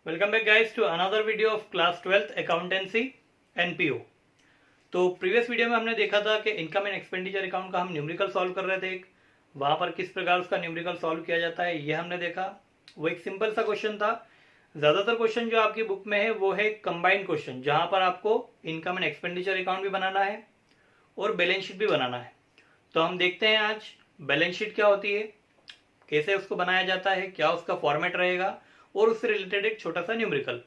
Welcome back guys to another video of class 12th accountancy NPO. तो previous video में हमने देखा था कि इनकम एंड एक्सपेंडिचर अकाउंट का हम न्यूमेरिकल सॉल्व कर रहे थे। वहां पर किस प्रकार उसका न्यूमेरिकल सॉल्व किया जाता है ये हमने देखा। वो एक सिंपल सा क्वेश्चन था। ज्यादातर क्वेश्चन जो आपकी बुक में है वो है कंबाइंड क्वेश्चन, जहां पर आपको इनकम एंड एक्सपेंडिचर अकाउंट भी बनाना है और बैलेंस शीट भी बनाना है। तो हम देखते हैं आज बैलेंस शीट क्या होती है, कैसे उसको बनाया जाता है, क्या उसका फॉर्मेट रहेगा और उससे रिलेटेड एक छोटा सा न्यूमेरिकल।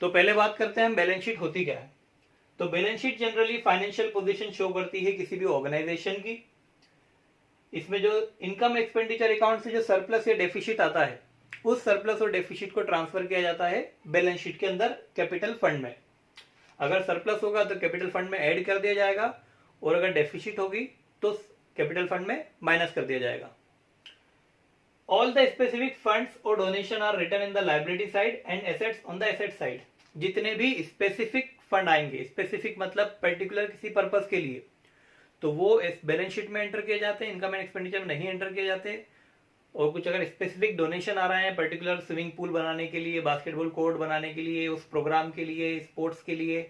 तो पहले बात करते हैं बैलेंस शीट होती क्या है। तो balance sheet generally financial position show करती है किसी भी ऑर्गेनाइजेशन की। इसमें जो इनकम एक्सपेंडिचर अकाउंट से जो सरप्लस या डेफिसिट आता है, उस सरप्लस और डेफिसिट को ट्रांसफर किया जाता है बैलेंस शीट के अंदर कैपिटल फंड में। अगर सरप्लस होगा तो कैपिटल फंड में ऐड कर दिया जाएगा और अगर डेफिसिट होगी तो कैपिटल फंड में माइनस कर दिया जाएगा। All the specific funds or donation are written in the liability side and assets on the asset side। जितने भी स्पेसिफिक फंड आएंगे, स्पेसिफिक मतलब पर्टिकुलर किसी पर्पस के लिए, तो वो इस बैलेंस शीट में एंटर किए जाते हैं, इनकम एंड एक्सपेंडिचर में नहीं एंटर किए जाते। और कुछ अगर स्पेसिफिक डोनेशन आ रहा है पर्टिकुलर स्विमिंग पूल बनाने के लिए, बास्केटबॉल कोर्ट बनाने के लिए, उस प्रोग्राम के लिए, स्पोर्ट्स के लिए,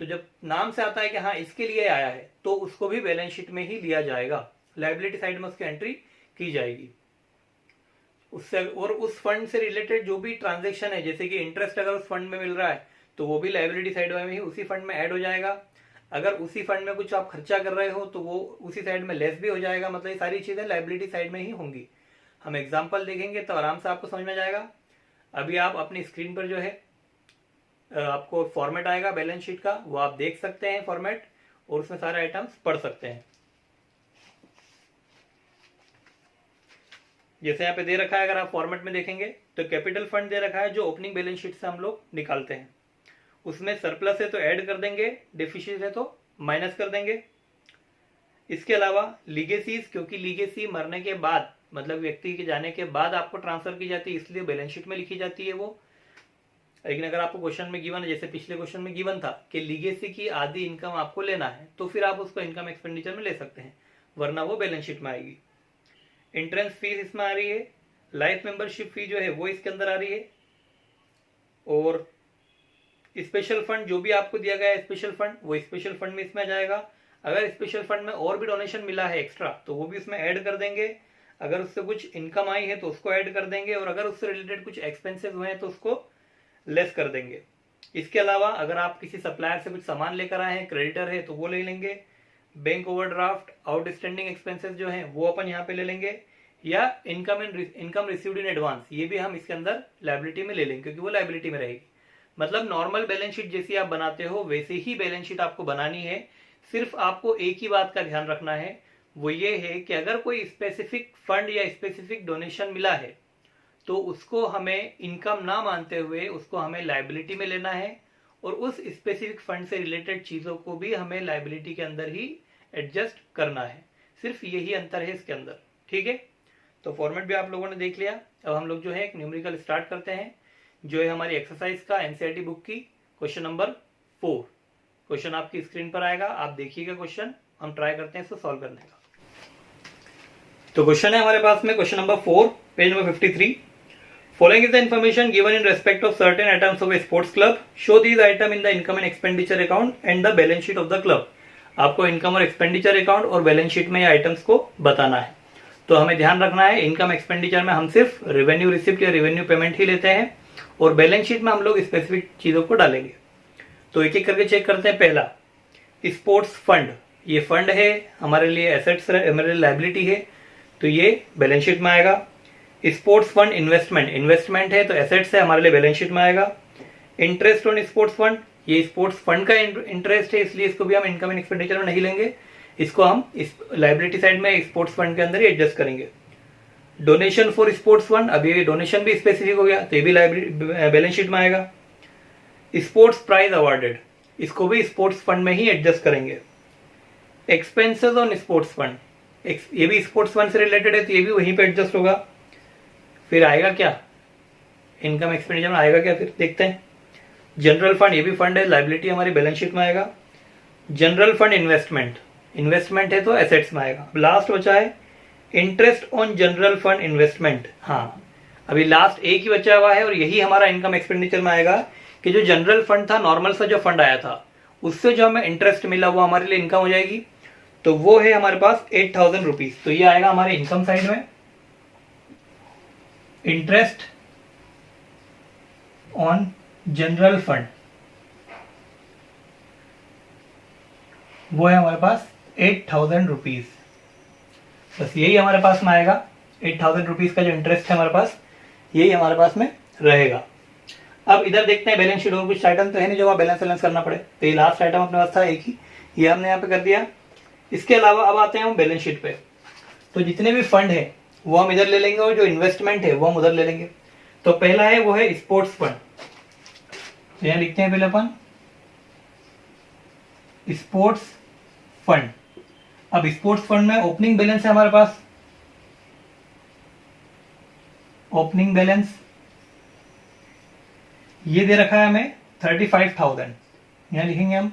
तो जब नाम से आता है कि हाँ इसके लिए आया है तो उसको भी बैलेंस शीट में ही लिया जाएगा। लायबिलिटी साइड में उसकी एंट्री की जाएगी। उससे और उस फंड से रिलेटेड जो भी ट्रांजैक्शन है, जैसे कि इंटरेस्ट अगर उस फंड में मिल रहा है तो वो भी लायबिलिटी साइड में ही उसी फंड में ऐड हो जाएगा। अगर उसी फंड में कुछ आप खर्चा कर रहे हो तो वो उसी साइड में लेस भी हो जाएगा। मतलब ये सारी चीजें लायबिलिटी साइड में ही होंगी। हम एग्जांपल देखेंगे तो आराम से आपको समझ में जाएगा। अभी आप अपनी स्क्रीन पर जो है आपको फॉर्मेट आएगा बैलेंस शीट का, वो आप देख सकते हैं फॉर्मेट और उसमें सारे आइटम्स पढ़ सकते हैं। जैसे यहाँ पे दे रखा है, अगर आप फॉर्मेट में देखेंगे तो कैपिटल फंड दे रखा है जो ओपनिंग बैलेंस शीट से हम लोग निकालते हैं। उसमें सरप्लस है तो ऐड कर देंगे, डेफिसिट है तो माइनस कर देंगे। इसके अलावा लीगेसीज, क्योंकि लीगेसी मरने के बाद मतलब व्यक्ति के जाने के बाद आपको ट्रांसफर की जाती है, इसलिए बैलेंस शीट में लिखी जाती है वो। लेकिन अगर आपको क्वेश्चन में गिवन है, जैसे पिछले क्वेश्चन में गिवन था कि लीगेसी की आधी इनकम आपको लेना है, तो फिर आप उसको इनकम एक्सपेंडिचर में ले सकते हैं, वरना वो बैलेंस शीट में आएगी। एंट्रेंस फीस इसमें आ रही है, लाइफ मेंबरशिप फी जो है वो इसके अंदर आ रही है, और स्पेशल फंड जो भी आपको दिया गया है स्पेशल फंड, वो स्पेशल फंड में इसमें आ जाएगा। अगर स्पेशल फंड में और भी डोनेशन मिला है एक्स्ट्रा तो वो भी उसमें ऐड कर देंगे। अगर उससे कुछ इनकम आई है तो उसको ऐड कर देंगे, और अगर उससे रिलेटेड कुछ एक्सपेंसेस हुए हैं तो उसको लेस कर देंगे। इसके अलावा अगर आप किसी सप्लायर से कुछ सामान लेकर आए हैं, क्रेडिटर है तो वो ले लेंगे। बैंक ओवरड्राफ्ट, आउटस्टैंडिंग एक्सपेंसेस जो हैं वो अपन यहाँ पे ले लेंगे, या इनकम रिसीव्ड इन एडवांस, ये भी हम इसके अंदर लायबिलिटी में ले लेंगे क्योंकि वो लायबिलिटी में रहेगी। मतलब नॉर्मल बैलेंस शीट जैसी आप बनाते हो वैसे ही बैलेंस शीट आपको बनानी है। सिर्फ आपको एक ही बात का ध्यान रखना है, वो ये है कि अगर कोई स्पेसिफिक फंड या स्पेसिफिक डोनेशन मिला है तो उसको हमें इनकम ना मानते हुए उसको हमें लायबिलिटी में लेना है, और उस स्पेसिफिक फंड से रिलेटेड चीजों को भी हमें लायबिलिटी के अंदर ही एडजस्ट करना है। सिर्फ यही अंतर है इसके अंदर, ठीक है। तो फॉर्मेट भी आप लोगों ने देख लिया। अब हम लोग जो है एक न्यूमेरिकल स्टार्ट करते हैं, जो है हमारी एक्सरसाइज का एनसीईआरटी बुक की क्वेश्चन नंबर 4। क्वेश्चन आपकी स्क्रीन पर आएगा, आप देखिएगा क्वेश्चन, हम ट्राई करते हैं इसको सॉल्व करने का। तो क्वेश्चन है हमारे पास में question number 4, page number 53। Following is the information given in respect of certain items of a sports club. Show these items in the income and expenditure account and the balance sheet of the club. आपको income और expenditure account और balance sheet में ये items को बताना है। तो हमें ध्यान रखना है, इनकम एक्सपेंडिचर में हम सिर्फ रेवेन्यू रिसिप्ट या रेवेन्यू पेमेंट ही लेते हैं, और बैलेंस शीट में हम लोग स्पेसिफिक चीजों को डालेंगे। तो एक एक करके चेक करते हैं। पहला, स्पोर्ट्स फंड, ये फंड है हमारे लिए, एसेट्स हमारे लिए लायबिलिटी है, तो ये बैलेंस शीट में आएगा। स्पोर्ट्स फंड इन्वेस्टमेंट, इन्वेस्टमेंट है तो एसेट्स है, हमारे लिए बैलेंस शीट में आएगा। इंटरेस्ट ऑन स्पोर्ट्स फंड, ये स्पोर्ट्स फंड का इंटरेस्ट है, इसलिए इसको भी हम इनकम एंड एक्सपेंडिचर में नहीं लेंगे, इसको हम इस लायबिलिटी साइड में स्पोर्ट्स फंड के अंदर ही एडजस्ट करेंगे। डोनेशन फॉर स्पोर्ट्स फंड, अब ये डोनेशन भी स्पेसिफिक हो गया तो ये भी बैलेंस शीट में आएगा। स्पोर्ट्स प्राइज अवार्डेड, इसको भी स्पोर्ट्स फंड में ही एडजस्ट करेंगे। एक्सपेंसेस ऑन स्पोर्ट्स फंड, ये भी स्पोर्ट्स फंड से रिलेटेड है तो ये भी वहीं पे एडजस्ट होगा। फिर आएगा क्या, इनकम एक्सपेंडिचर में आएगा क्या, फिर देखते हैं। जनरल फंड, ये भी फंड है, लायबिलिटी हमारी बैलेंस शीट में आएगा। जनरल फंड इन्वेस्टमेंट, इन्वेस्टमेंट है तो एसेट्स में आएगा। लास्ट बचा है interest on general fund investment. हाँ, अभी लास्ट एक ही बचा हुआ है और यही हमारा इनकम एक्सपेंडिचर में आएगा कि जो जनरल फंड था, नॉर्मल सा जो फंड आया था, उससे जो हमें इंटरेस्ट मिला वो हमारे लिए इनकम हो जाएगी। तो वो है हमारे पास 8,000 रुपीज। तो ये आएगा हमारे इनकम साइड में, इंटरेस्ट ऑन जनरल फंड, वो है हमारे पास 8,000 रुपीज। बस यही हमारे पास में आएगा, 8,000 रुपीज का जो इंटरेस्ट है हमारे पास, यही हमारे पास में रहेगा। अब इधर देखते हैं बैलेंस शीट, और कुछ आइटम तो है नहीं जो आप बैलेंस करना पड़े, तो ये लास्ट आइटम अपने पास था एक ही, ये हमने यहाँ पे कर दिया। इसके अलावा अब आते हैं हम बैलेंस शीट पे। तो जितने भी फंड है वो हम इधर ले लेंगे और जो इन्वेस्टमेंट है वो हम उधर ले लेंगे। तो पहला है वो है स्पोर्ट्स फंड। तो यहाँ लिखते हैं पहले अपन स्पोर्ट्स फंड। अब स्पोर्ट्स फंड में ओपनिंग बैलेंस है हमारे पास, ओपनिंग बैलेंस ये दे रखा है हमें 35,000। यहां लिखेंगे हम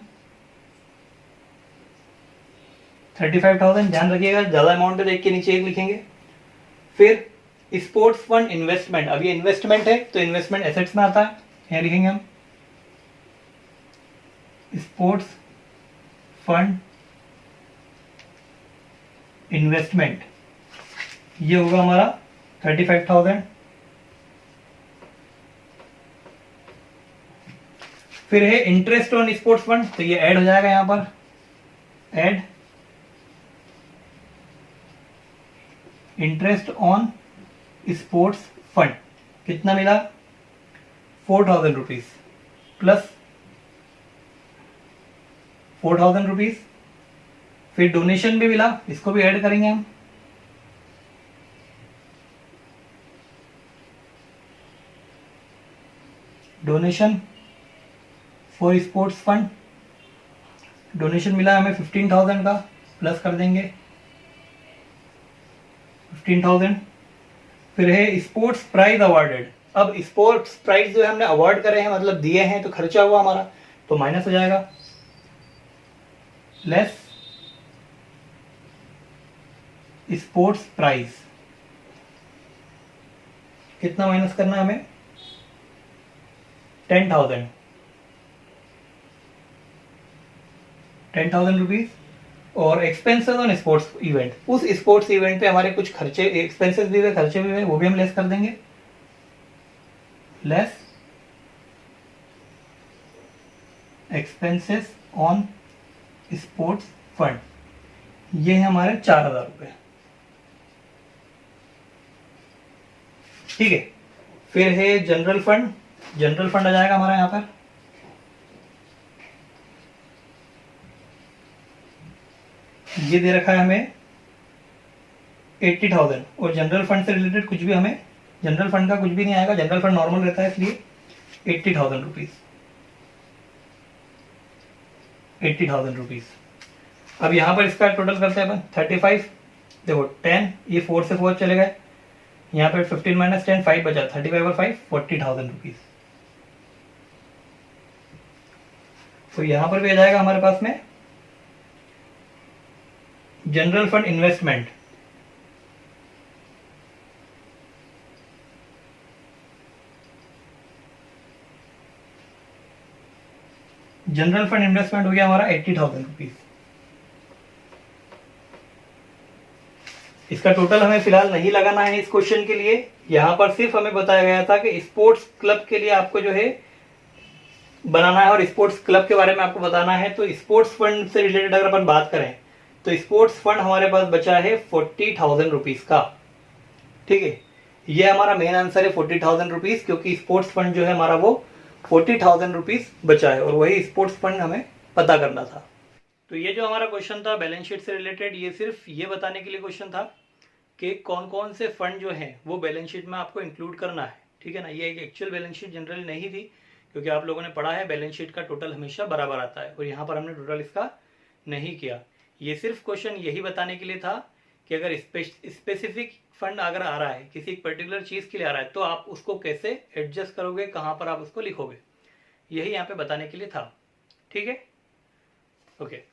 35,000, ध्यान रखिएगा ज्यादा अमाउंट है देख के नीचे एक लिखेंगे। फिर स्पोर्ट्स फंड इन्वेस्टमेंट, अब ये इन्वेस्टमेंट है तो इन्वेस्टमेंट एसेट्स में आता है, यहां लिखेंगे हम स्पोर्ट्स फंड इन्वेस्टमेंट, ये होगा हमारा 35,000। फिर है इंटरेस्ट ऑन स्पोर्ट्स फंड, तो ये ऐड हो जाएगा यहां पर, add interest on sports fund, कितना मिला 4,000 रुपीज प्लस 4,000 रुपीज। फिर डोनेशन भी मिला, इसको भी ऐड करेंगे हम, donation for sports fund, donation मिला हमें 15,000 का, प्लस कर देंगे 15,000। फिर है स्पोर्ट्स प्राइज अवार्डेड। अब स्पोर्ट्स प्राइज जो है हमने अवार्ड करे हैं, मतलब दिए हैं, तो खर्चा हुआ हमारा, तो माइनस हो जाएगा, लेस स्पोर्ट्स प्राइज, कितना माइनस करना है हमें 10,000 रुपीज। और एक्सपेंसेस ऑन स्पोर्ट्स इवेंट, उस स्पोर्ट्स इवेंट पे हमारे कुछ खर्चे, एक्सपेंसेस भी हुए, खर्चे भी हुए, वो भी हम लेस कर देंगे, less expenses on sports fund, ये है हमारे 4,000 रुपए। ठीक है। फिर है जनरल फंड, जनरल फंड आ जाएगा हमारा यहां पर, ये दे रखा है हमें 80,000। और जनरल फंड से रिलेटेड कुछ भी हमें, जनरल फंड का कुछ भी नहीं आएगा, जनरल फंड नॉर्मल रहता है, इसलिए 80,000 रुपीज, 80,000 रुपीज। अब यहां पर इसका टोटल करते हैं अपन 35, देखो 10, ये 4 से 4 चले गए, यहाँ पे 15 माइनस 10, 5 बचा, 35 और 5 40,000 रुपीज। तो यहां पर भी आ जाएगा हमारे पास में general fund investment, general fund investment हो गया हमारा 80,000 रुपीज। इसका टोटल हमें फिलहाल नहीं लगाना है इस क्वेश्चन के लिए, यहां पर सिर्फ हमें बताया गया था कि स्पोर्ट्स क्लब के लिए आपको जो है बनाना है और स्पोर्ट्स क्लब के बारे में आपको बताना है। तो स्पोर्ट्स फंड से रिलेटेड अगर अपन बात करें तो स्पोर्ट्स फंड हमारे पास बचा है 40,000 रुपीज का। ठीक है, ये हमारा मेन आंसर है 40,000 रुपीज, क्योंकि स्पोर्ट्स फंड जो है हमारा वो 40,000 रुपीज बचा है और वही स्पोर्ट्स फंड हमें पता करना था। तो ये जो हमारा क्वेश्चन था बैलेंस शीट से रिलेटेड, ये सिर्फ ये बताने के लिए क्वेश्चन था कि कौन कौन से फंड जो हैं वो बैलेंस शीट में आपको इंक्लूड करना है। ठीक है ना, ये एक एक्चुअल बैलेंस शीट जनरली नहीं थी, क्योंकि आप लोगों ने पढ़ा है बैलेंस शीट का टोटल हमेशा बराबर आता है, और यहाँ पर हमने टोटल इसका नहीं किया। ये सिर्फ क्वेश्चन यही बताने के लिए था कि अगर स्पेसिफिक फंड अगर आ रहा है, किसी पर्टिकुलर चीज के लिए आ रहा है, तो आप उसको कैसे एडजस्ट करोगे, कहाँ पर आप उसको लिखोगे, यही यहाँ पे बताने के लिए था। ठीक है, ओके।